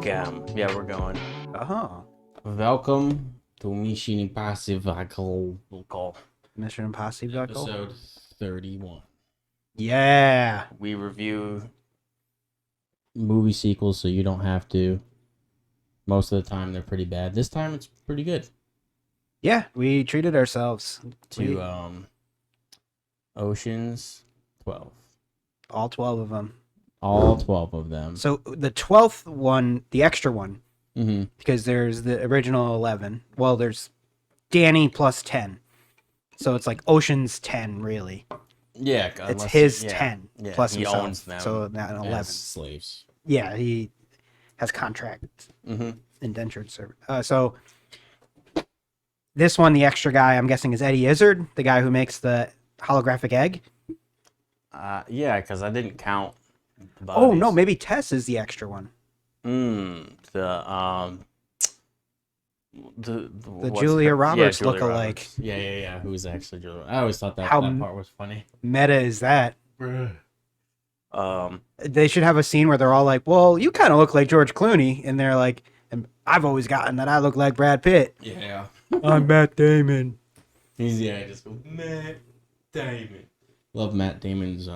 Yeah, we're going. Oh, Welcome to Mission Impossible Mission Impossible. episode 31. Yeah. We review. Movie sequels, so you don't have to. Most of the time, they're pretty bad. This time, it's pretty good. Yeah, we treated ourselves To Ocean's 12. all 12 of them. All 12 of them. So the 12th one, the extra one, Mm-hmm. because there's the original 11. Well, there's Danny plus 10. So it's like Ocean's 10, really. Yeah, It's his yeah, 10 yeah, plus he himself. owns them so not an 11. as slaves. Yeah, he has contract Mm-hmm. indentured service. So this one, the extra guy, I'm guessing is Eddie Izzard, the guy who makes the holographic egg. Yeah, because I didn't count. The Oh no, bodies. maybe Tess is the extra one. The The what's Julia her- Roberts Julia lookalike. Roberts. Yeah. Who's actually Julia? I always thought that How part was funny. Meta is that? Um, They should have a scene where they're all like, "Well, you kind of look like George Clooney," and they're like, "And I've always gotten that I look like Brad Pitt." Yeah. I'm Matt Damon. Just go Matt Damon. Love Matt Damon's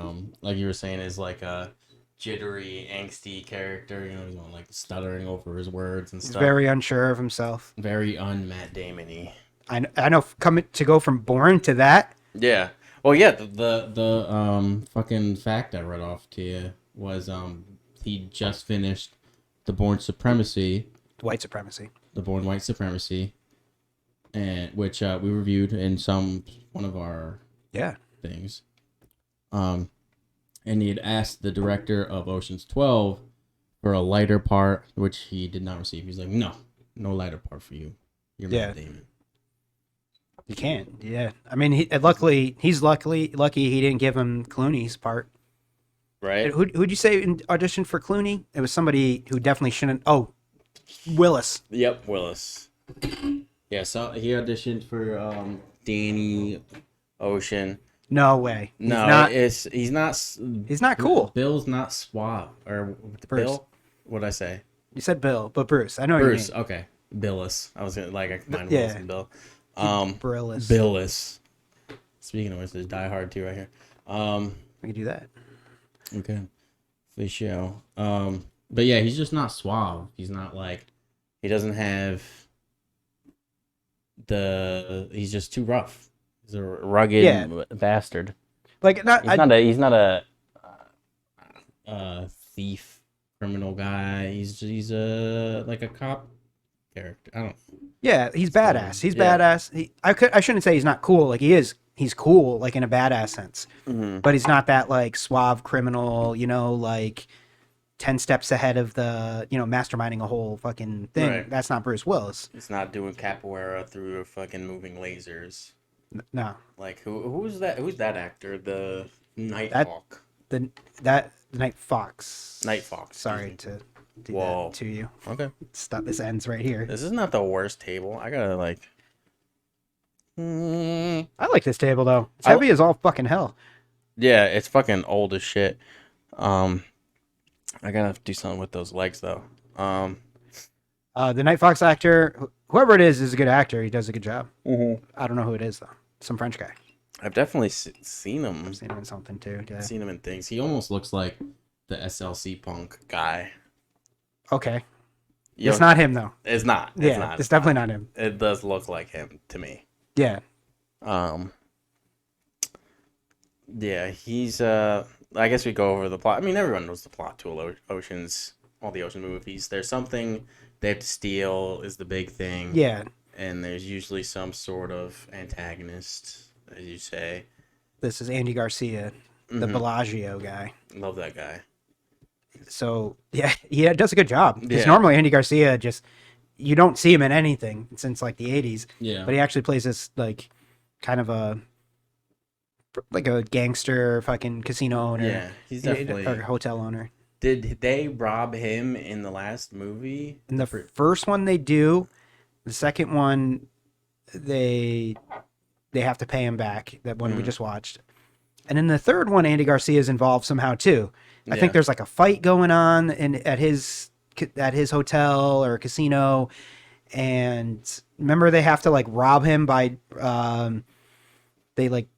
like you were saying, is like a jittery, angsty character. You know, he's going like stuttering over his words and He's stuff. very unsure of himself. Very un-Matt Damon-y. I know. Coming to go from Bourne to that. yeah. Well, yeah. The fucking fact I read off to you was he just finished the Bourne Supremacy, White supremacy. the Bourne White Supremacy, and which we reviewed in one of our Yeah. things. And he had asked the director of Ocean's 12 for a lighter part, which he did not receive. He's like, no lighter part for you. You're Yeah. Matt Damon. You can't. Yeah. I mean, he's lucky he didn't give him Clooney's part. Right. Who'd you say auditioned for Clooney? It was somebody who definitely shouldn't. Oh, Willis. Yep. Willis. Yeah, so he auditioned for Danny. Ocean. No way. He's No, not. he's not. He's not cool. Bill's not suave. Or Bruce. Bill? What'd I say? You said Bill, but Bruce. I know Bruce. your name. Okay. Billis. I was gonna mine Yeah. Willis and Bill. Brillis. Billis. Speaking of which, there's Die Hard 2 right here. We could do that. Okay. For sure. But yeah, he's just not suave. He's not like, he doesn't have he's just too rough. He's a rugged bastard. Like not. He's not a. Thief, criminal guy. He's like a cop character. I don't. Yeah, he's badass. He's Yeah. badass. I shouldn't say he's not cool. Like he is. He's cool, like in a badass sense. Mhm. But he's not that like suave criminal. You know, like 10 steps ahead of the masterminding a whole fucking thing. Right. That's not Bruce Willis. He's not doing capoeira through fucking moving lasers. No, Like who's that? Who's that actor? The Night That- Hawk. the Night Fox. Night Fox. Sorry excuse to do Whoa. that to you. me. Okay. Stop. This ends right here. This is not the worst table. I gotta like. I like this table though. It's I- heavy as all fucking hell. Yeah, it's fucking old as shit. I gotta do something with those legs though. The Night Fox actor, whoever it is a good actor. He does a good job. Mhm. I don't know who it is though. Some French guy. I've definitely seen him. I've seen him in something too. Yeah. Seen him in things. He almost looks like the SLC punk. Guy. Okay. Yo, It's not him though. It's not. It's Yeah, not. it's definitely not him. It does look like him to me. Yeah. Yeah, he's I guess we go over the plot. I mean, everyone knows the plot to all the Ocean movies. There's something they have to steal is the big thing. Yeah. And there's usually some sort of antagonist, as you say. This is Andy Garcia, the Mhm. Bellagio guy. Love that guy. So yeah, he does a good job. Because Yeah. normally Andy Garcia you don't see him in anything since like the 80s, Yeah. but he actually plays this like kind of a gangster fucking casino owner. Yeah, he's definitely. or hotel owner. Did they rob him in the last movie? In the first one they do, the second one they have to pay him back. That one we just watched, and in the third one Andy Garcia is involved somehow too. I think Yeah. there's like a fight going on at his at his hotel or casino, and remember they have to like rob him by they like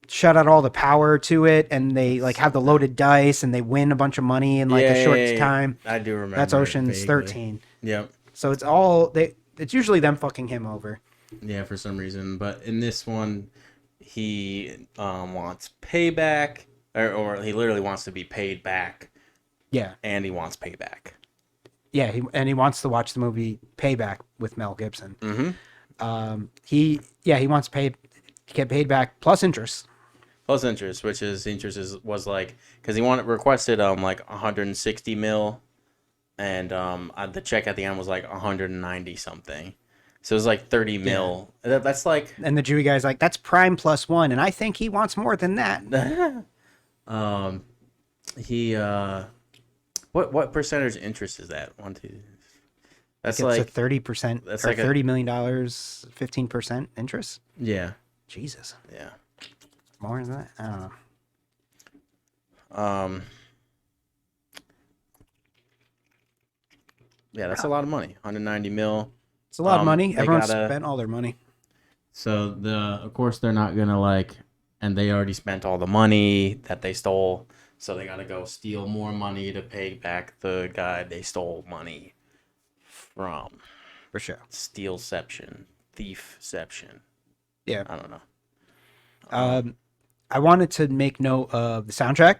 shut out all the power to it, and they like have the loaded dice, and they win a bunch of money in like a short time. I do remember. That's Ocean's 13. Yep. So it's all it's usually them fucking him over. Yeah, for some reason. But in this one, he wants payback, or he literally wants to be paid back. Yeah. And he wants payback. Yeah, he wants to watch the movie Payback with Mel Gibson. Mm-hmm. He wants to get paid back plus interest. Plus interest, which is was like, because he requested like 160 mil, and the check at the end was like 190 something. So it was like 30 mil. Yeah. That's like, and the Jewy guy's like, that's prime plus one, and I think he wants more than that. What percentage interest is that? 1, 2. That's it's like a 30%. That's like $30 million, 15% interest. Yeah. Jesus. Yeah. More than that? I don't know. Yeah, that's a lot of money. 190 mil. It's a lot of money. Everyone spent all their money. So of course they're not gonna like, and they already spent all the money that they stole. So they gotta go steal more money to pay back the guy they stole money from. For sure. Stealception, thiefception. Yeah. I don't know. I wanted to make note of the soundtrack.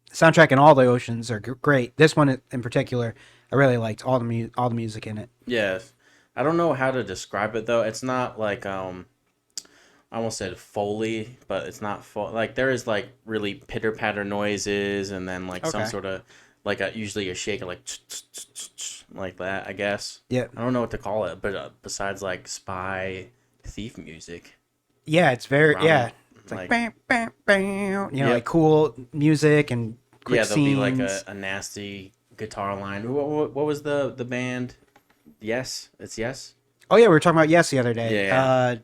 The soundtrack in all the Oceans are great. This one in particular, I really liked all the music in it. Yes. I don't know how to describe it though. It's not like I almost said Foley, but it's not like there is like really pitter patter noises, and then like some sort of like usually a shaker like that, I guess. Yeah. I don't know what to call it, but besides like spy thief music. Yeah, it's very It's like bam, bam, bam, like cool music and quick there'll scenes. be like a nasty guitar line. What was the band? Yes, it's Yes. Oh yeah, we were talking about Yes the other day. Yeah.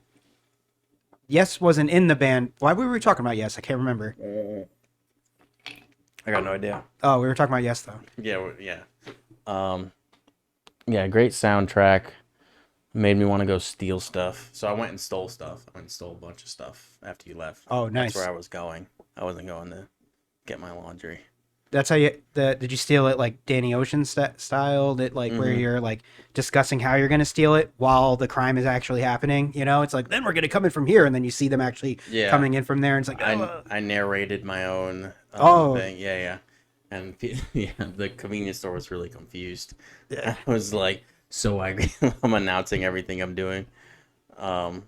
Yes wasn't in the band. Why were we talking about Yes? I can't remember. I got no idea. Oh, we were talking about Yes though. Yeah. Yeah, great soundtrack. Made me want to go steal stuff. So I went and stole stuff. I went and stole a bunch of stuff after you left. Oh, nice. That's where I was going. I wasn't going to get my laundry. That's how did you steal it like Danny Ocean style? That like where you're like discussing how you're gonna steal it while the crime is actually happening. It's like then we're gonna come in from here, and then you see them actually coming in from there, and it's like I narrated my own thing. Yeah. And the convenience store was really confused. Yeah. I was like so angry. I'm announcing everything I'm doing. So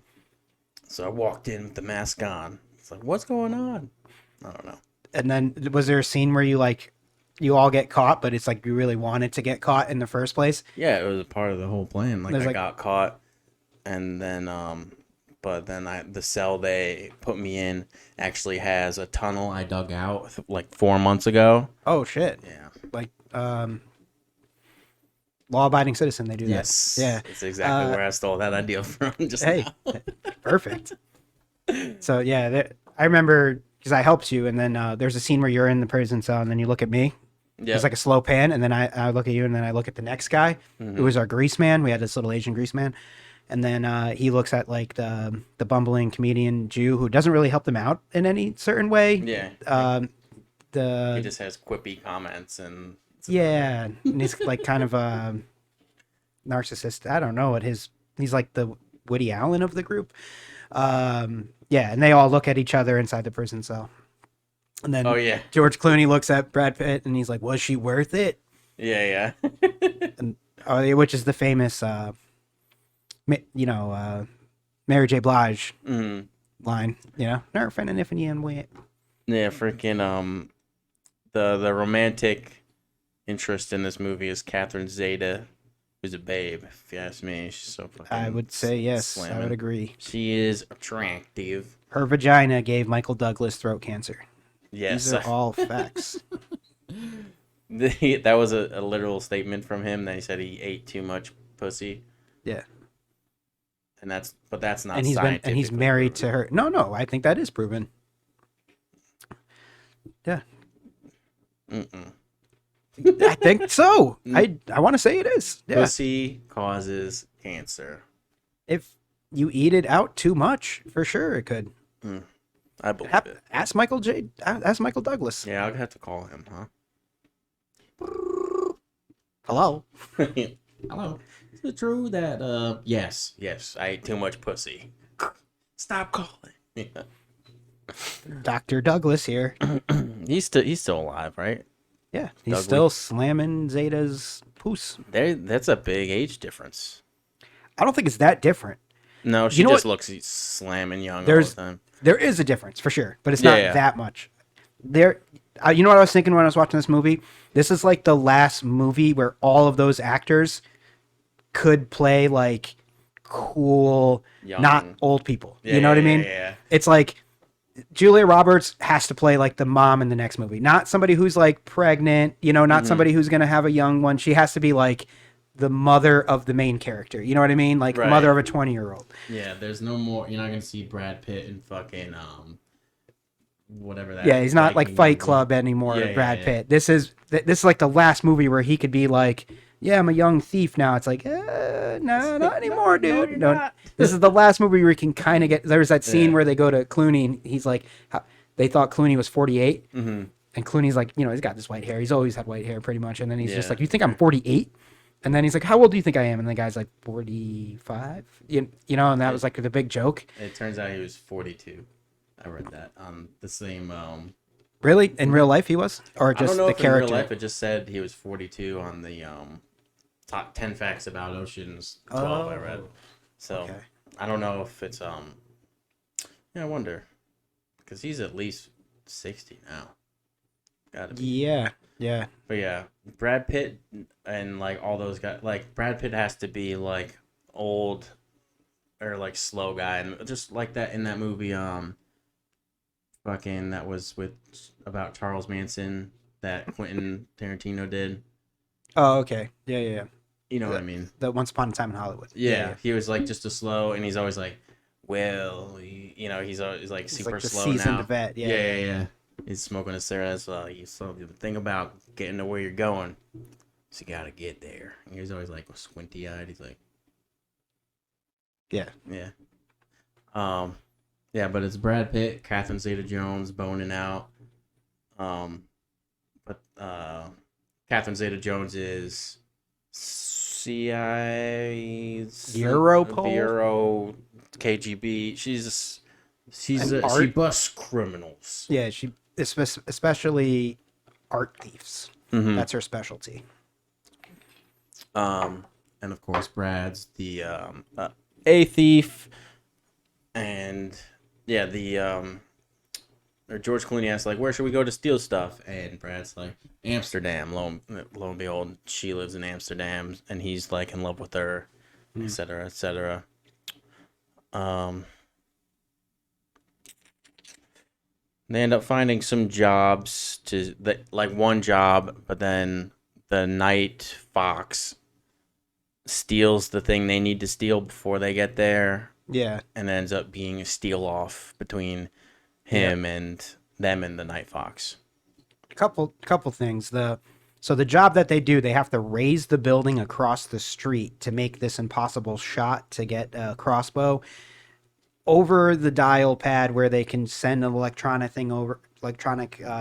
I walked in with the mask on. It's like, what's going on? I don't know. And then was there a scene where you all get caught, but it's like you really wanted to get caught in the first place? Yeah, it was a part of the whole plan. Like I got caught, and then but then the cell they put me in actually has a tunnel I dug out like 4 months ago. Oh shit! Yeah, like law-abiding citizen, they do that. Yes, yeah, it's exactly where I stole that idea from. Now. Perfect. So yeah, I remember. Because I helped you, and then there's a scene where you're in the prison cell, and then you look at me. Yeah. It's like a slow pan, and then I look at you, and then I look at the next guy, who was our grease man. We had this little Asian grease man, and then he looks at like the bumbling comedian Jew who doesn't really help them out in any certain way. Yeah. He just has quippy comments and. Yeah, and he's like kind of a narcissist. I don't know what he's like the Woody Allen of the group. Yeah, and they all look at each other inside the prison cell. And then George Clooney looks at Brad Pitt and he's like, was she worth it? Yeah. And, which is the famous, Mary J. Blige line, Nerfing and iffing and wet. Yeah, freaking, the romantic interest in this movie is Catherine Zeta, who's a babe, if you ask me. She's so fucking I would say yes. slamming. I would agree. She is attractive. Her vagina gave Michael Douglas throat cancer. Yes. These are all facts. That was a literal statement from him that he said he ate too much pussy. Yeah. And that's not and he's married to her. No, I think that is proven. Yeah. I think so. I want to say it is. Yeah. Pussy causes cancer. If you eat it out too much, for sure it could. I believe it. Ask Michael Douglas. Yeah, I'll have to call him, huh? Hello. Hello. Is it true that yes, I ate too much pussy? Stop calling. Yeah. Dr. Douglas here. He's still alive, right? Yeah, he's still slamming Zeta's poos. That's a big age difference. I don't think it's that different. No, she just looks slamming young all the time. There is a difference for sure, but it's not that much. You know what I was thinking when I was watching this movie? This is like the last movie where all of those actors could play like cool, young, not old people. You know what I mean? Yeah. It's like Julia Roberts has to play like the mom in the next movie, not somebody who's like pregnant. You know, not somebody who's gonna have a young one. She has to be like the mother of the main character. You know what I mean? Like mother of a 20-year-old. Yeah, there's no more. You're not gonna see Brad Pitt in fucking whatever that. Yeah, he's not like Fight Club anymore. Brad Pitt. This is like the last movie where he could be like, yeah, I'm a young thief now. It's like, no, not anymore, dude. No, this is the last movie where he can kind of get. There's that scene where they go to Clooney. And he's like, they thought Clooney was 48, and Clooney's like, you know, he's got this white hair. He's always had white hair, pretty much. And then he's just like, you think I'm 48? And then he's like, how old do you think I am? And the guy's like, 45. You know, and that was like the big joke. It turns out he was 42. I read that on the same. Really? In real life, he was, or just the character? In real life, it just said he was 42 on the top 10 facts about oceans 12. I read. So I don't know if it's Yeah, I wonder, because he's at least 60 now. Gotta be. Yeah. But yeah, Brad Pitt and like all those guys, like Brad Pitt has to be like old or like slow guy, and just like that in that movie, fucking that was about Charles Manson that Quentin Tarantino did. Oh, okay. Yeah. You know what I mean? The Once Upon a Time in Hollywood. Yeah, he was like just a slow, and he's always like, well, he's always like super like the slow seasoned now. Vet. Yeah. He's smoking a cigarette. So the thing about getting to where you're going is you gotta get there. And he's always like squinty eyed. He's like, yeah. Yeah, but it's Brad Pitt, Catherine Zeta-Jones boning out. But Catherine Zeta-Jones is CIA Bureau KGB. She busts criminals. Yeah, she especially art thieves. Mm-hmm. That's her specialty. And of course, Brad's the a thief, and or George Clooney asks like, where should we go to steal stuff? And Brad's like, Amsterdam. Lo and behold, she lives in Amsterdam, and he's like in love with her, etc., etc. They end up finding some jobs like one job, but then the night fox steals the thing they need to steal before they get there. Yeah. And ends up being a steal off between him and them and the night fox. Couple things. So the job that they do, they have to raise the building across the street to make this impossible shot to get a crossbow over the dial pad where they can send an electronic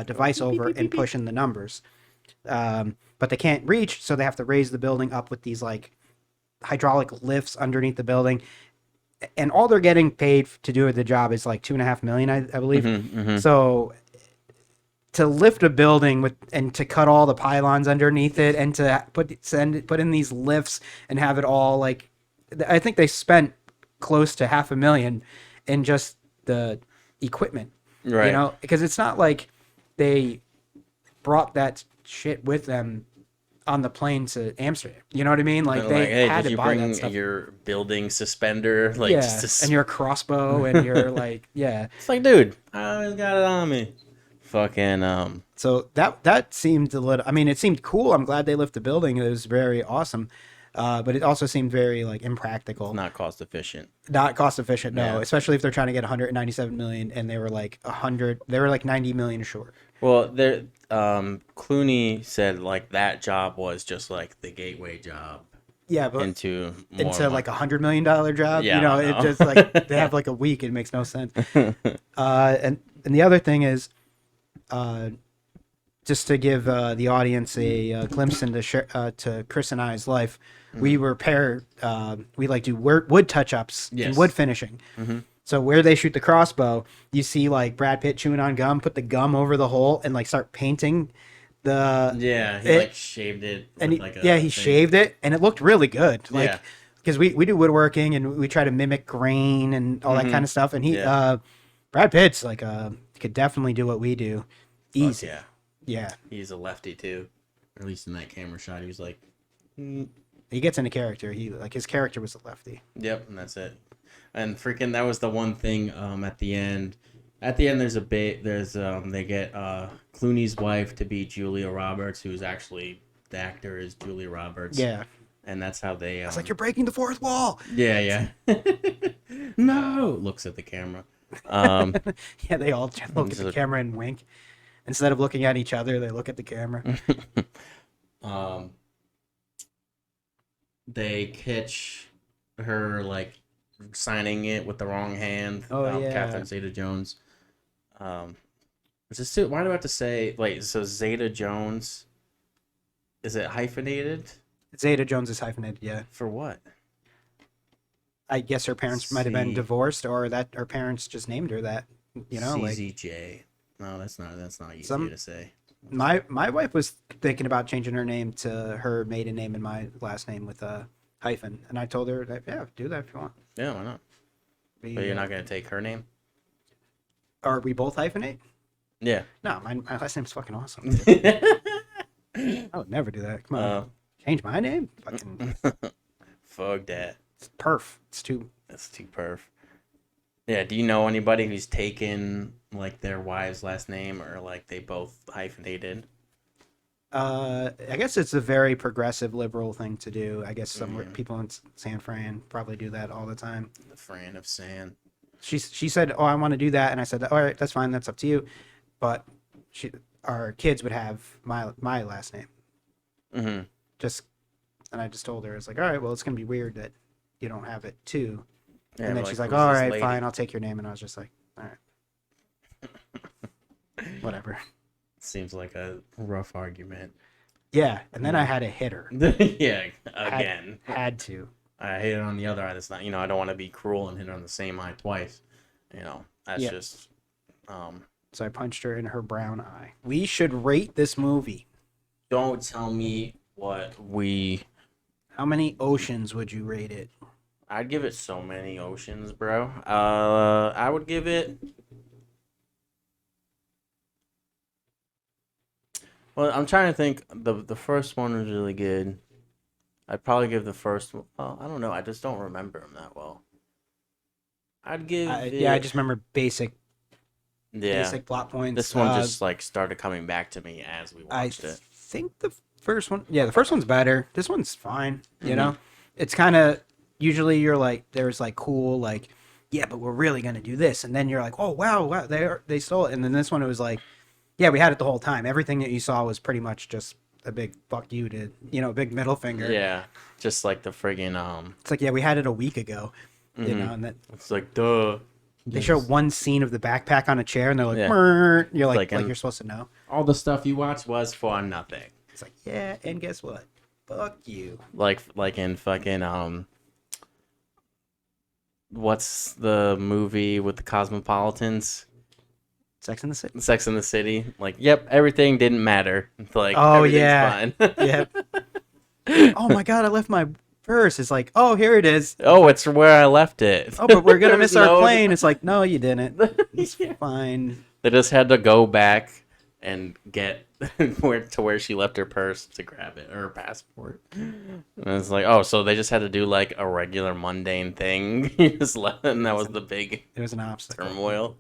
device over and push in the numbers. But they can't reach, so they have to raise the building up with these like hydraulic lifts underneath the building. And all they're getting paid to do the job is like $2.5 million, I believe. Mm-hmm. So to lift a building and to cut all the pylons underneath it and to put in these lifts and have it all like, I think they spent close to $500,000 in just the equipment, right? You know, because it's not like they brought that shit with them on the plane to Amsterdam. You know what I mean? Like they had to buy that stuff. Your building suspender, like and your crossbow and your like, It's like, dude, I always got it on me. Fucking So that seemed a little. I mean, it seemed cool. I'm glad they left the building. It was very awesome. But it also seemed very like impractical. Not cost efficient. Not cost efficient, no. Yeah. Especially if they're trying to get 197 million and they were like 100. They were like 90 million short. Well, there, Clooney said like that job was just like the gateway job. Yeah, but into like $100 million job. Yeah, you know, I it know. just like they have like a week. It makes no sense. And the other thing is, just to give the audience a glimpse into to Chris and I's life, we were we like do wood touch ups and wood finishing. So where they shoot the crossbow, you see like Brad Pitt chewing on gum, put the gum over the hole, and like start painting. He like shaved it, and he shaved it, and it looked really good. Like, because we do woodworking and we try to mimic grain and all that kind of stuff. And Brad Pitt's like could definitely do what we do, easy. Yeah, he's a lefty too, or at least in that camera shot, he was like, he gets into character. His character was a lefty. Yep, and that's it. And freaking, that was the one thing. At the end. There's they get Clooney's wife to be Julia Roberts, who's actually the actor is Julia Roberts. Yeah. And that's how they. It's like, you're breaking the fourth wall. Yeah. No, looks at the camera. Yeah, they all look at the camera and wink. Instead of looking at each other, they look at the camera. They catch her like signing it with the wrong hand. Catherine Zeta-Jones. Why do I have to say, wait, so Zeta-Jones, is it hyphonated? Zeta-Jones is hyphenated, yeah. For what? I guess her parents might have been divorced, or that her parents just named her that, you know? CZJ. No, that's not easy to say. My wife was thinking about changing her name to her maiden name and my last name with a hyphen, and I told her that, yeah, do that if you want. Yeah, why not? But you're not going to take her name? Are we both hyphenate? Yeah. No, my last name's fucking awesome. I would never do that. Come on. Change my name? Fucking. Fuck that. It's perf. That's too perf. Yeah, do you know anybody who's taken like their wife's last name or like they both hyphenated? I guess it's a very progressive liberal thing to do. I guess some people in San Fran probably do that all the time. The Fran of San. She said, "Oh, I want to do that," and I said, "All right, that's fine. That's up to you." But our kids would have my last name. Mm-hmm. And I just told her, it's like, all right, well, it's gonna be weird that you don't have it too. Yeah, and then she's like, all right, fine, I'll take your name. And I was just like, all right, whatever. Seems like a rough argument. Yeah, and then I had to hit her. Yeah, again. Had to. I hit it on the other eye. That's not, I don't want to be cruel and hit her on the same eye twice. That's just. So I punched her in her brown eye. We should rate this movie. Don't tell me what we. How many oceans would you rate it? I'd give it so many oceans, bro. I would give it. Well, I'm trying to think. The first one was really good. I'd probably give the first one. Well, I don't know. I just don't remember them that well. I'd give. I just remember basic plot points. This one just like started coming back to me as we watched it. I think the first one. Yeah, the first one's better. This one's fine. You know, it's kind of usually you're like there's like cool like yeah, but we're really gonna do this, and then you're like oh wow they stole it, and then this one it was like yeah we had it the whole time. Everything that you saw was pretty much just a big fuck you to a big middle finger. Yeah, just like the friggin' It's like yeah we had it a week ago, you know, and that it's like duh. They show one scene of the backpack on a chair, and they're like, yeah. You're like you're supposed to know. All the stuff you watched was for nothing. It's like, yeah, and guess what? Fuck you. Like in fucking what's the movie with the Cosmopolitans? Sex in the City. Sex in the City. Like, yep, everything didn't matter. Like, oh everything's yeah, fine. Yeah. Oh my god, I left my purse. It's like, oh, here it is. Oh, it's where I left it. Oh, but we're gonna miss our plane. It's like, no, you didn't. It's fine. They just had to go back and get where she left her purse to grab it, or her passport. And it's like, oh, so they just had to do like a regular mundane thing. Just left, and that was the big. It was an obstacle. Turmoil.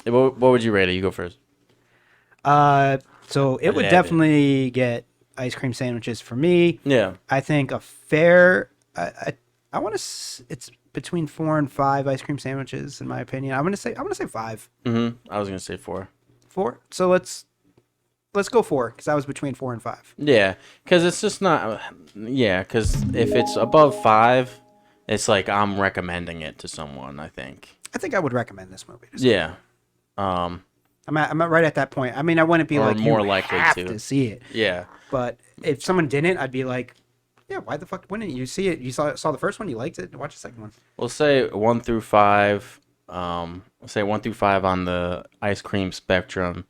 What would you rate it? You go first. So it would definitely get ice cream sandwiches for me. Yeah. I think a fair. I want to. It's between 4 and 5 ice cream sandwiches, in my opinion. I'm gonna say 5. I was gonna say 4. 4. So let's go 4 because I was between 4 and 5. Yeah, because it's just not. Yeah, because if it's above 5, it's like I'm recommending it to someone. I think. I think I would recommend this movie. Yeah. I'm right at that point. I mean, I wouldn't be like more you likely have to. to see it. Yeah. But if someone didn't, I'd be like, yeah, why the fuck wouldn't you see it? You saw the first one, you liked it, watch the second one. We'll say 1 through 5. We'll say 1 through 5 on the ice cream spectrum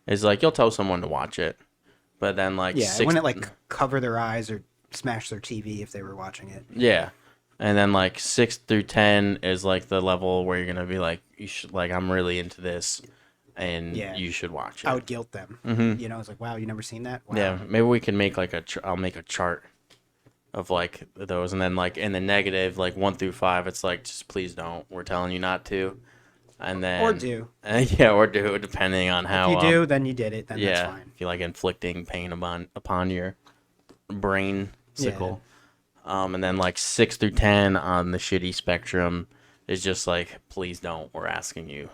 is like you'll tell someone to watch it, but then like yeah, it wouldn't like cover their eyes or smash their TV if they were watching it. Yeah, and then like 6 through 10 is like the level where you're gonna be like, you should like I'm really into this, and you should watch it. I would guilt them. You know, it's like, wow, you never seen that? Wow. Yeah, maybe we can make like I'll make a chart of like those, and then like in the negative, like 1 through 5, it's like just please don't. We're telling you not to, and then or do. Or do, depending on how. If you do, then you did it. Then that's fine. If you like inflicting pain upon your brain sickle, and then like 6 through 10 on the shitty spectrum is just like please don't. We're asking you.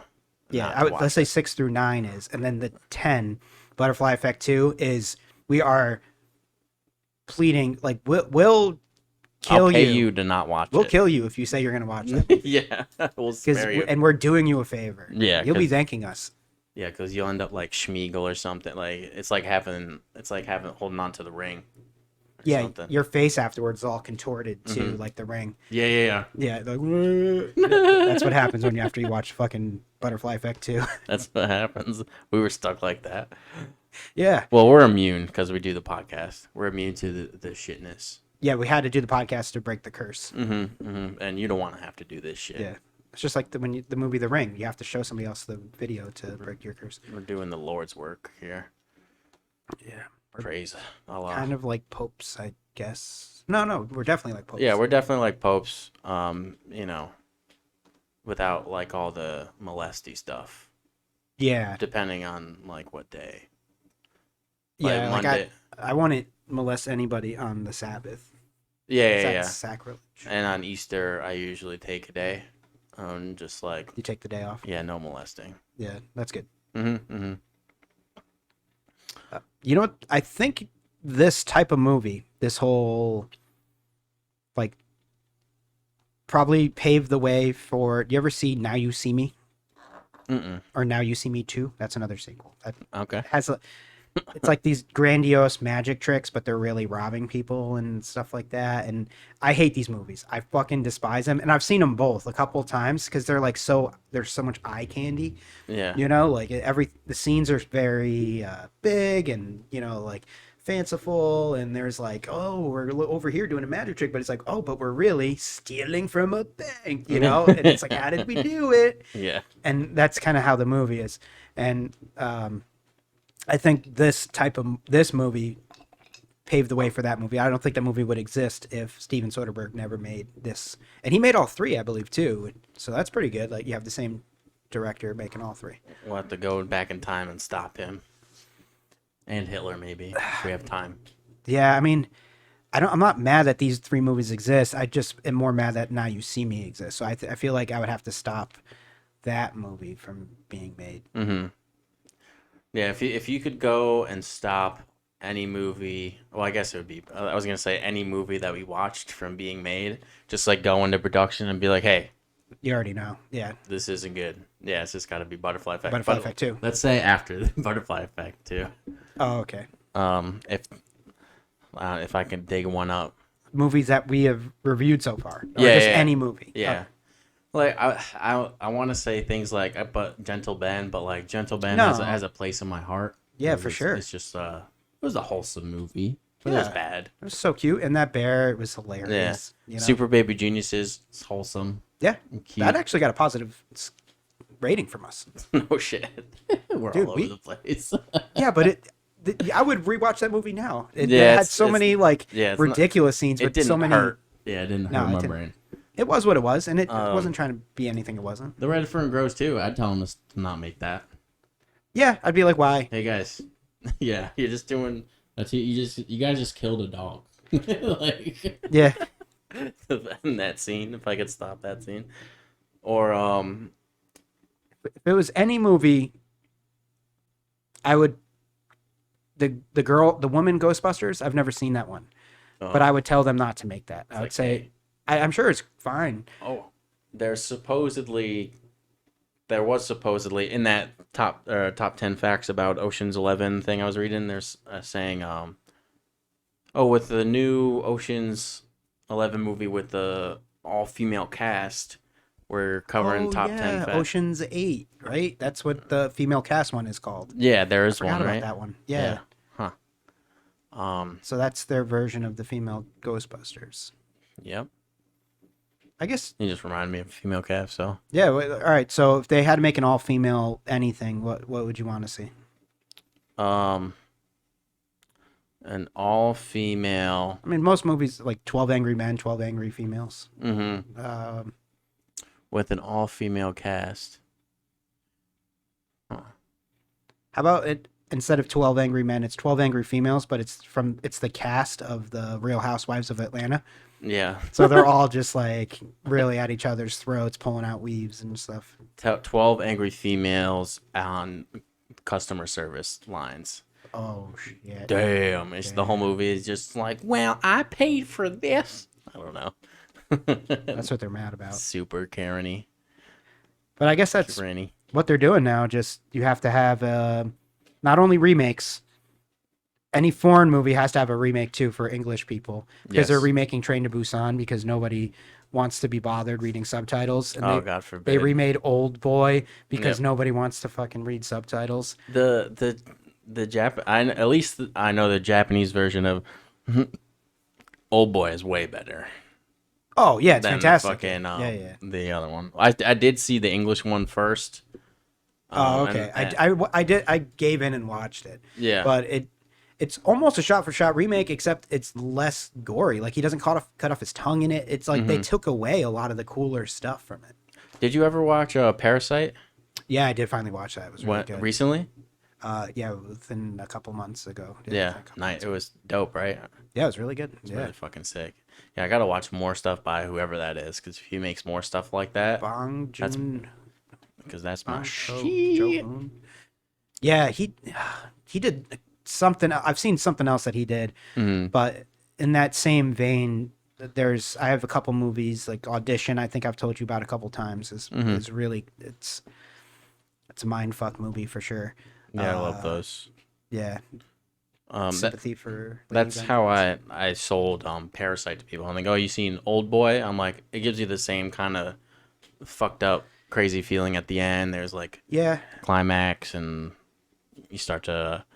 Yeah, let's say 6 through 9 is, and then the 10 Butterfly Effect 2 is we are pleading like we'll kill I'll pay you to not watch we'll it. kill you if you say you're gonna watch it. Yeah, we'll spare you. And we're doing you a favor. Yeah, you'll be thanking us. Yeah, because you'll end up like Schmeagol or something. Like it's like having holding on to the ring. Yeah, something. Your face afterwards is all contorted to like the ring. Yeah. Like, that's what happens after you watch fucking Butterfly Effect 2. That's what happens. We were stuck like that. Yeah. Well, we're immune because we do the podcast. We're immune to the shitness. Yeah, we had to do the podcast to break the curse. And you don't want to have to do this shit. Yeah. It's just like the movie The Ring. You have to show somebody else the video to break your curse. We're doing the Lord's work here. Yeah. Praise Allah. Kind of like popes, I guess. No, we're definitely like popes. Yeah, we're definitely like popes. You know, without like all the molesty stuff. Yeah. Depending on like what day. Yeah, like I wouldn't molest anybody on the Sabbath. Yeah. That's sacrilege. And on Easter, I usually take a day. Just like you take the day off. Yeah, no molesting. Yeah, that's good. You know what? I think this type of movie, this whole, like, probably paved the way for. Do you ever see Now You See Me? Or Now You See Me 2? That's another sequel. Okay. It's like these grandiose magic tricks, but they're really robbing people and stuff like that. And I hate these movies. I fucking despise them. And I've seen them both a couple of times because they're like there's so much eye candy. Yeah. You know, like the scenes are very big and, you know, like fanciful. And there's like, oh, we're over here doing a magic trick, but it's like, oh, but we're really stealing from a bank, you know? And it's like, how did we do it? Yeah. And that's kind of how the movie is. And, I think this movie paved the way for that movie. I don't think that movie would exist if Steven Soderbergh never made this. And he made all 3, I believe, too. So that's pretty good. Like, you have the same director making all 3. We'll have to go back in time and stop him. And Hitler, maybe, if we have time. Yeah, I mean, I'm not mad that these 3 movies exist. I just am more mad that Now You See Me exists. So I feel like I would have to stop that movie from being made. Yeah, if you could go and stop any movie, well, I guess it would be, I was going to say any movie that we watched from being made, just like go into production and be like, hey. You already know, yeah. This isn't good. Yeah, it's just got to be Butterfly Effect. Butterfly Effect 2. Let's say after the Butterfly Effect 2. Oh, okay. If I can dig one up. Movies that we have reviewed so far. Or just any movie. Yeah. Like I want to say things like but Gentle Ben, but like Gentle Ben has a place in my heart. Yeah, for sure. It's just it was a wholesome movie. But it was bad. It was so cute, and that bear, it was hilarious. Yeah. You know? Super Baby Geniuses, it's wholesome. Yeah, that actually got a positive rating from us. No shit, we're all over the place. Yeah, but I would rewatch that movie now. It had so many ridiculous scenes, but so many. Hurt. Yeah, it didn't hurt my brain. It was what it was, and it wasn't trying to be anything it wasn't. The Red Fern Grows too. I'd tell them to not make that. Yeah, I'd be like, why? Hey guys, yeah, you're just doing You guys just killed a dog. Like Yeah. In that scene, if I could stop that scene, or If it was any movie, I would the woman Ghostbusters. I've never seen that one, but I would tell them not to make that. I would say I'm sure it's fine. Oh, there was supposedly in that top 10 facts about Ocean's 11 thing I was reading. There's saying with the new Ocean's 11 movie with the all female cast, we're covering top 10 facts. Ocean's 8, right? That's what the female cast one is called. Yeah, there is I forgot one, about right? that one. Yeah. Huh. So that's their version of the female Ghostbusters. Yep. I guess. You just reminded me of female cast, so. Yeah. All right. So if they had to make an all-female anything, what would you want to see? An all-female. I mean, most movies like 12 Angry Men, 12 Angry Females. Mm-hmm. With an all-female cast. Huh. How about it? Instead of 12 Angry Men, it's 12 Angry Females, but it's the cast of the Real Housewives of Atlanta. Yeah. So they're all just like really at each other's throats, pulling out weaves and stuff. 12 angry females on customer service lines. Oh, shit. Damn. The whole movie is just like, well, I paid for this. I don't know. That's what they're mad about. Super Karen-y. But I guess that's Karen-y. what they're doing now. Just you have to have not only remakes. Any foreign movie has to have a remake too for English people because they're remaking Train to Busan because nobody wants to be bothered reading subtitles. And God forbid. They remade Old Boy because nobody wants to fucking read subtitles. At least I know the Japanese version of Old Boy is way better. Oh yeah, it's fantastic. The other one. I did see the English one first. Oh okay. I gave in and watched it. Yeah. But it's almost a shot-for-shot remake, except it's less gory. Like, he doesn't cut off his tongue in it. It's like they took away a lot of the cooler stuff from it. Did you ever watch Parasite? Yeah, I did finally watch that. It was really good. Recently? Yeah, within a couple months ago. It was dope, right? Yeah, it was really good. It's really fucking sick. Yeah, I gotta watch more stuff by whoever that is, because if he makes more stuff like that, because that's my shit. Yeah, he did something. I've seen something else that he did, but in that same vein, I have a couple movies like Audition. I think I've told you about a couple times. Is really it's a mindfuck movie for sure. Yeah, I love those. Yeah. Sympathy for. That's how I sold Parasite to people. I'm like, oh, you seen Old Boy? I'm like, it gives you the same kind of fucked up, crazy feeling at the end. There's like climax, and you start to.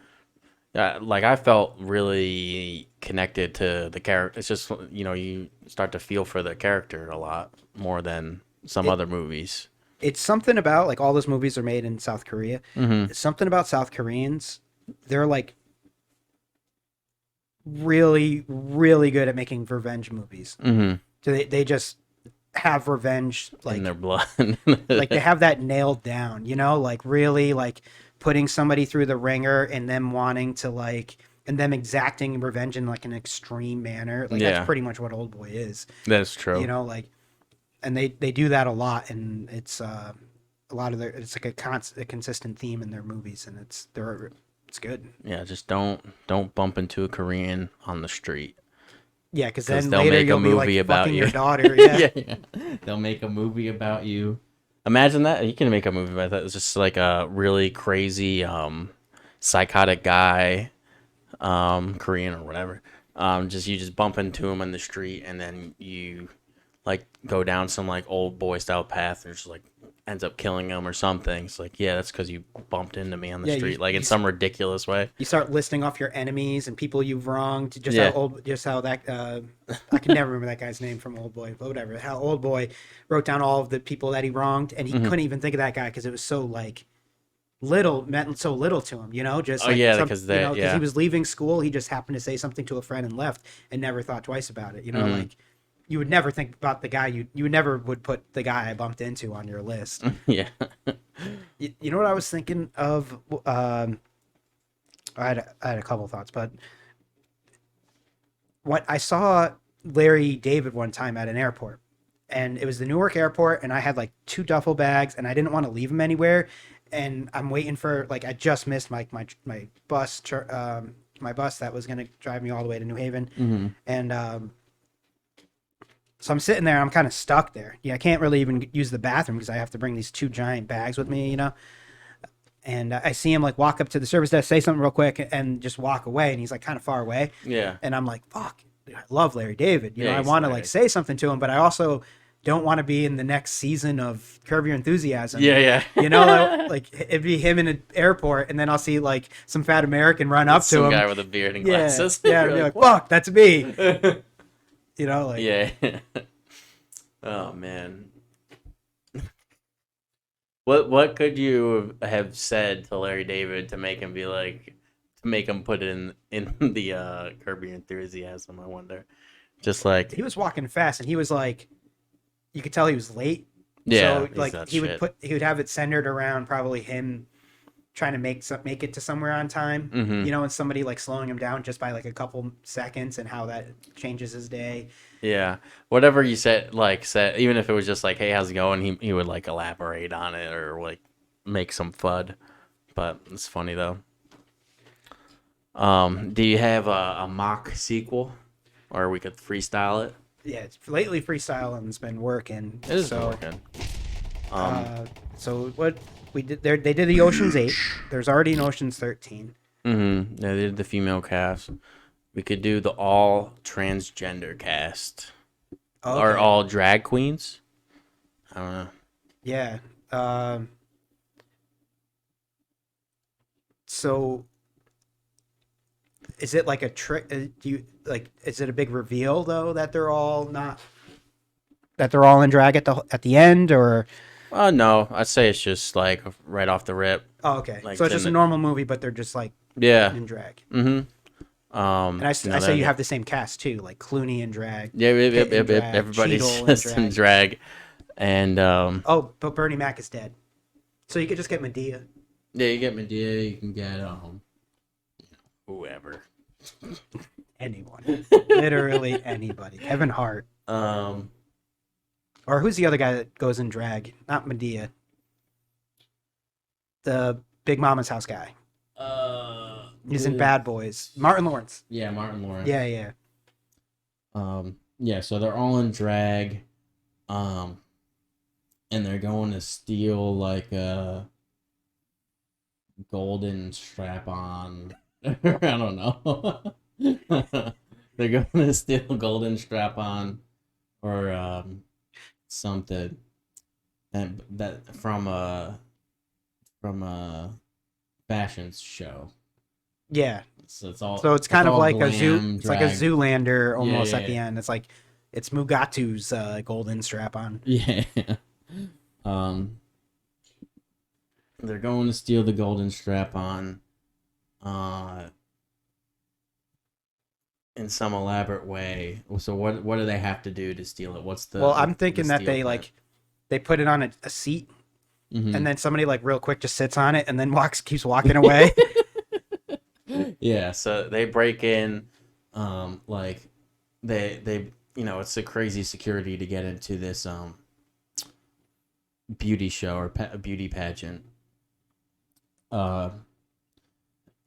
Like I felt really connected to the character. It's just you start to feel for the character a lot more than some other movies. It's something about like all those movies are made in South Korea. It's something about South Koreans. They're like really, really good at making revenge movies. So they just have revenge like in their blood. Like they have that nailed down. Like really like. Putting somebody through the ringer and them wanting to and them exacting revenge in like an extreme manner. That's pretty much what Old Boy is. That's true. And they do that a lot, and it's a lot of it's like a consistent theme in their movies, and it's good. Yeah, just don't bump into a Korean on the street. Yeah, because then later you'll be like fucking your daughter. Yeah. They'll make a movie about you. Imagine that. You can make a movie about that. It's just like a really crazy, psychotic guy, Korean or whatever. You just bump into him in the street, and then you like go down some like Old Boy style path, and just like ends up killing him or something. It's like, yeah, that's because you bumped into me on the street, in some ridiculous way. You start listing off your enemies and people you've wronged. How that I can never remember that guy's name from Old Boy, but whatever. How Old Boy wrote down all of the people that he wronged, and he couldn't even think of that guy because it was so like meant so little to him, just because he was leaving school, he just happened to say something to a friend and left and never thought twice about it. Like. You would never think about the guy you never would put the guy I bumped into on your list. Yeah. You know what I was thinking of? I had a couple thoughts, but what I saw Larry David one time at an airport, and it was the Newark airport, and I had like 2 duffel bags, and I didn't want to leave them anywhere, and I'm waiting for like I just missed my bus my bus that was gonna drive me all the way to New Haven, and so I'm sitting there, I'm kind of stuck there. Yeah, I can't really even use the bathroom because I have to bring these 2 giant bags with me, And I see him like walk up to the service desk, say something real quick, and just walk away. And he's like kind of far away. Yeah. And I'm like, fuck, dude, I love Larry David. I want to like hilarious. say something to him, but I also don't want to be in the next season of Curb Your Enthusiasm. Yeah. Like it'd be him in an airport, and then I'll see like some fat American run up to Some him. guy with a beard and glasses. Yeah, You're be like, fuck, that's me. Yeah. Oh man. What could you have said to Larry David to make him put it in the Curb Your Enthusiasm? I wonder. Just like he was walking fast, and he was like, you could tell he was late. Yeah. So like he would have it centered around probably him trying to make it to somewhere on time. And somebody like slowing him down just by like a couple seconds, and how that changes his day. Yeah, whatever you said, even if it was just like, "Hey, how's it going?" He would like elaborate on it or like make some FUD. But it's funny though. Do you have a mock sequel, or we could freestyle it? Yeah, it's lately freestyling's been working. It is working. So what we did there? They did the Ocean's 8. There's already an Ocean's 13. Yeah, they did the female cast. We could do the all transgender cast. Okay. Or all drag queens. I don't know. Yeah. So is it like a trick? Is it a big reveal though that they're all in drag at the end, or? No, I'd say it's just like right off the rip. Oh, okay. Like, so it's just a normal movie, but they're just like in drag. And I say you have the same cast too, like Clooney in drag. Yeah, everybody's Cheadle just in drag. And but Bernie Mac is dead, so you could just get Medea. Yeah, you get Medea. You can get whoever, anyone, literally anybody. Kevin Hart. Or who's the other guy that goes in drag? Not Medea. The Big Mama's House guy. He's in Bad Boys. Martin Lawrence. Yeah, Martin Lawrence. Yeah. Yeah, so they're all in drag. And they're going to steal like a golden strap-on. I don't know. They're going to steal a golden strap-on or something, and that from a fashion show. Yeah. So it's kind of like a zoo. drag. It's like a Zoolander almost Yeah. at the end. It's like it's Mugatu's golden strap-on. Yeah. They're going to steal the golden strap-on. In some elaborate way. So what do they have to do to steal it? What's the? Well, I'm thinking the that steal they plan? they put it on a seat, Mhm. and then somebody like real quick just sits on it and then keeps walking away. Yeah, so they break in, like they it's a crazy security to get into this beauty show or beauty pageant.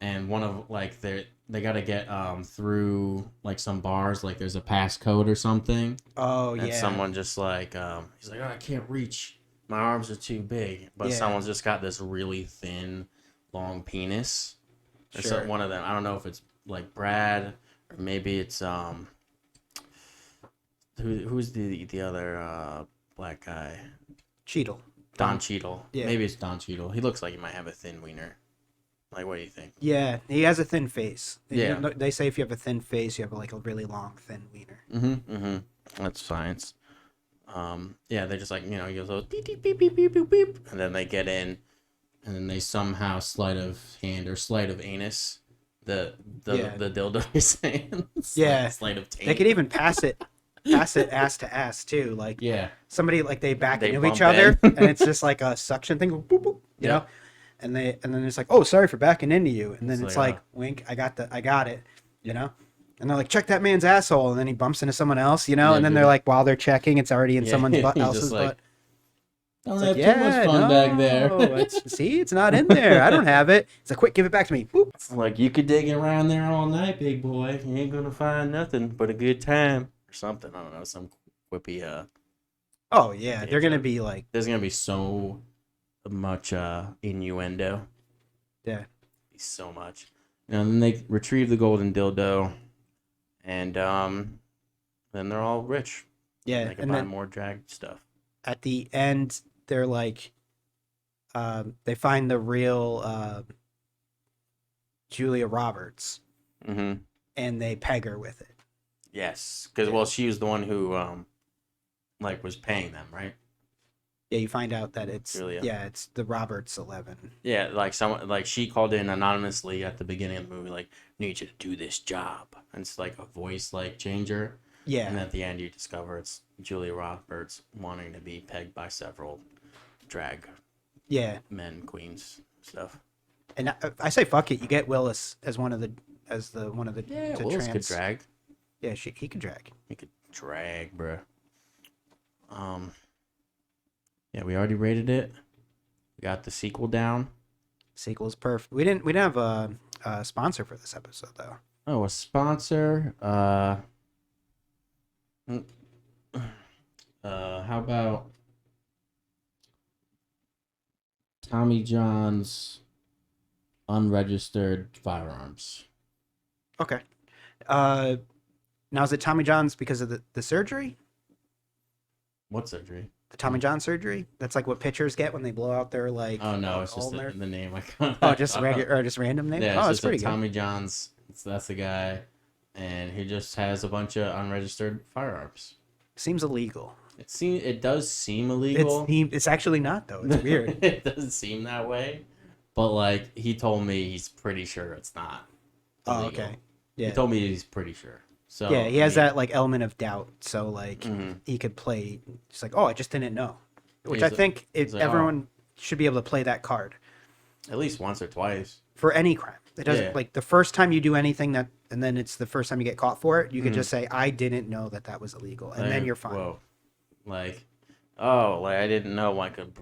And one of like they got to get through like some bars, like there's a passcode or something. Oh And yeah. someone just like he's like, oh, I can't reach, my arms are too big, but Yeah. someone's just got this really thin, long penis. Or Sure. so one of them, I don't know if it's like Brad or maybe it's who's the other black guy? Cheadle. Don Cheadle. Yeah. Maybe it's Don Cheadle. He looks like he might have a thin wiener. Like, what do you think? Yeah, he has a thin face. Yeah. They say if you have a thin face, you have like a really long, thin wiener. Mm-hmm. That's science. Yeah, they're just like, he goes, oh, beep, beep, beep, beep, beep, beep, beep, and then they get in, and then they somehow sleight of hand or sleight of anus the dildo you're saying. Yeah. Sleight of taint. They could even pass it ass to ass too. Like Yeah. somebody like they back They into bump each other, in. and it's just like a suction thing, boop, boop, you know. And then it's like, oh, sorry for backing into you, and then It's it's like, like, wink, I got it, you know. And they're like, check that man's asshole. And then he bumps into someone else, you know? Yeah, and then dude. they're like, while they're checking, it's already in someone he's else's just like, butt. Don't It's have like, too much fun back there. See, it's not in there. I don't have it. It's like, quick, give it back to me. Boop. It's like, you could dig around there all night, big boy. You ain't gonna find nothing but a good time. Or something. I don't know. Some quippy, Oh, yeah. They're going to be like... There's gonna be so much innuendo. Yeah. So much. And then they retrieve the golden dildo. And then they're all rich. Yeah. They can buy more drag stuff. At the end, they're like... they find the real Julia Roberts. Mm-hmm. And they peg her with it. Yes. Because, well, she was the one who, was paying them, right? Yeah, you find out that it's Julia. it's the Roberts 11. Yeah, she called in anonymously at the beginning of the movie, like, need you to do this job. And it's like a voice changer. Yeah. And at the end you discover it's Julia Roberts wanting to be pegged by several drag men, queens, stuff. And I say fuck it, you get Willis as one of the Willis could drag. Yeah, he could drag. He could drag, bruh. Yeah, we already rated it. We got the sequel down. Sequel's perfect. We didn't have a sponsor for this episode though. Oh, a sponsor. How about Tommy John's unregistered firearms? Okay. Now is it Tommy John's because of the surgery? What surgery? The Tommy John surgery? That's like what pitchers get when they blow out their like. Oh no, it's just the name. I can't. Oh, just just random name. Yeah, oh, it's that's pretty good. Tommy John's. That's the guy, and he just has a bunch of unregistered firearms. Seems illegal. It does seem illegal. It's actually not though. It's weird. It doesn't seem that way, but he told me he's pretty sure it's not illegal. Oh, okay. Yeah. He told me he's pretty sure. So yeah, he has that element of doubt. So mm-hmm. he could play just I just didn't know, which I think everyone should be able to play that card at least once or twice for any crime. It doesn't the first time you do anything and then it's the first time you get caught for it. You could just say I didn't know that was illegal, and then you're fine. Whoa, I didn't know I couldn't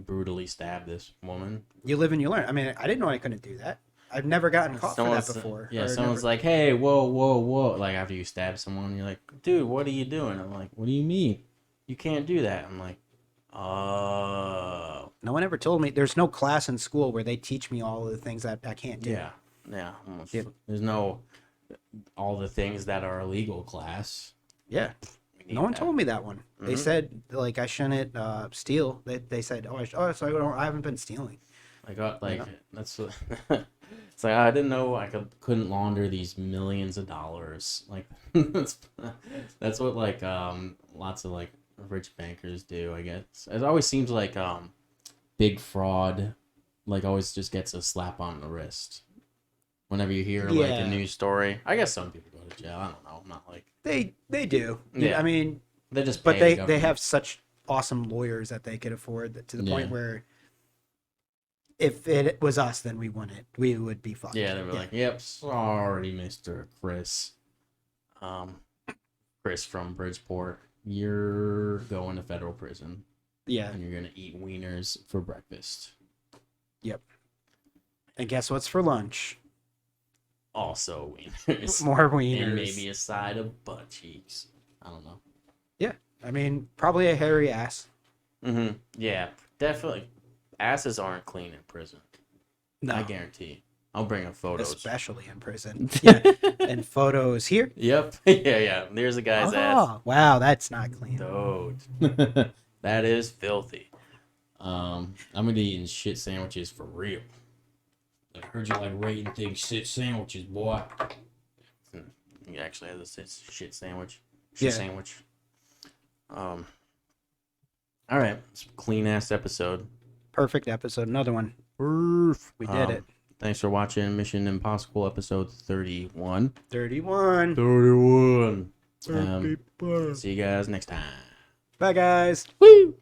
brutally stab this woman. You live and you learn. I mean, I didn't know I couldn't do that. I've never gotten caught for that before. Yeah, someone's like, hey, whoa. Like, after you stab someone, you're like, dude, what are you doing? I'm like, what do you mean? You can't do that. I'm like, oh. No one ever told me. There's no class in school where they teach me all of the things that I can't do. Yeah. There's no all the things that are illegal class. Yeah. No one told me that one. Mm-hmm. They said, I shouldn't steal. They said, so I haven't been stealing. That's what... It's like, I didn't know I couldn't launder these millions of dollars. Like, that's what lots of rich bankers do, I guess. It always seems like big fraud always just gets a slap on the wrist whenever you hear a news story. I guess some people go to jail. I don't know. I'm not they do. Yeah. I mean, they just but they have such awesome lawyers that they could afford to the point where if it was us, then we would be fucked. Yeah, they were like, yep, sorry, Mr. Chris. Chris from Bridgeport, you're going to federal prison. Yeah. And you're going to eat wieners for breakfast. Yep. And guess what's for lunch? Also wieners. More wieners. And maybe a side of butt cheeks. I don't know. Yeah. I mean, probably a hairy ass. Mm-hmm. Yeah, definitely. Asses aren't clean in prison. No. I guarantee. I'll bring up photos. Especially in prison. Yeah. And photos here. Yep. Yeah. There's a guy's ass. Wow, that's not clean. Dude. That is filthy. I'm gonna be eating shit sandwiches for real. I heard you rating things shit sandwiches, boy. He actually has a shit sandwich. Sandwich. All right. It's a clean ass episode. Perfect episode. Another one. We did it. Thanks for watching Mission Impossible episode 31. 31. See you guys next time. Bye, guys. Woo!